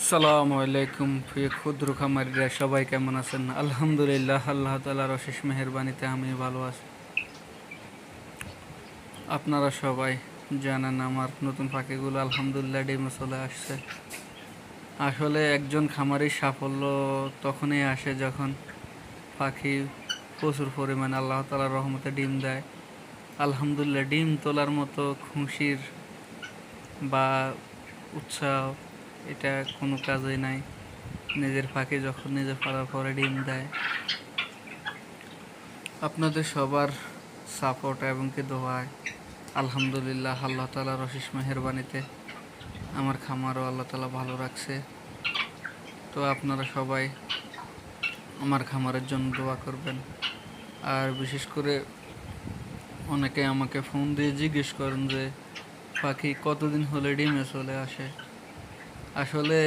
আসসালামু আলাইকুম প্রিয় ক্ষুদ্র খামারিরা, সবাই কেমন আছেন? আলহামদুলিল্লাহ, আল্লাহ তাআলার অশেষ মেহেরবানিতে আমি ভালো আছি। আপনারা সবাই জানেন আমার নতুন পাখিগুলো আলহামদুলিল্লাহ ডিমে চলে আসছে। আসলে একজন খামারির সাফল্য তখনই আসে যখন পাখি প্রচুর পরিমাণে আল্লাহ তাআলার রহমতে ডিম দেয়। আলহামদুলিল্লাহ, ডিম তোলার মতো খুশির বা উৎসাহ এটা কোনো কাজেই নাই। নিজের পাখি যখন নিজে পালার পরে ডিম দেয়, আপনাদের সবার সাপোর্ট এবং কি দোয়ায় আলহামদুলিল্লাহ আল্লাহ তাআলার অশেষ মেহেরবানিতে আমার খামারও আল্লাহ তাআলা ভালো রাখছে। তো আপনারা সবাই আমার খামারের জন্য দোয়া করবেন। আর বিশেষ করে অনেকে আমাকে ফোন দিয়ে জিজ্ঞেস করেন যে পাখি কতদিন হলে ডিমে চলে আসে। আসলে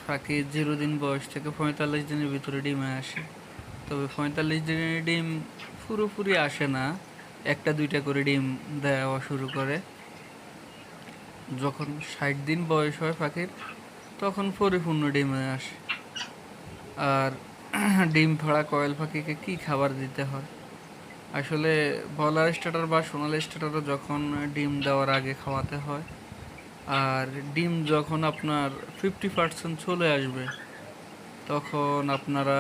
পাখি 0 দিন বয়স থেকে 45 দিনের ভিতরে ডিমে আসে। তবে 45 দিনের ডিম পুরোপুরি আসে না, একটা দুইটা করে ডিম দেওয়া শুরু করে। যখন 60 দিন বয়স হয় পাখির, তখন পরিপূর্ণ ডিমে আসে। আর ডিম ফাড়া কয়েল পাখিকে কি খাবার দিতে হয়? আসলে বলার স্টার্টার বা সোনালি স্টার্টারও যখন ডিম দেওয়ার আগে খাওয়াতে হয়। আর ডিম যখন আপনার 50% চলে আসবে, তখন আপনারা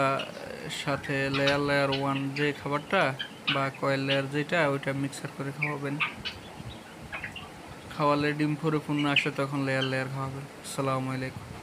সাথে লেয়ার লেয়ার ওয়ান যে খাবারটা বা কয়েল লেয়ার যেটা, ওইটা মিক্সার করে খাওয়াবেন। খাওয়ালে ডিম পরিপূর্ণ আসে, তখন লেয়ার লেয়ার খাওয়াবেন। আসসালামু আলাইকুম।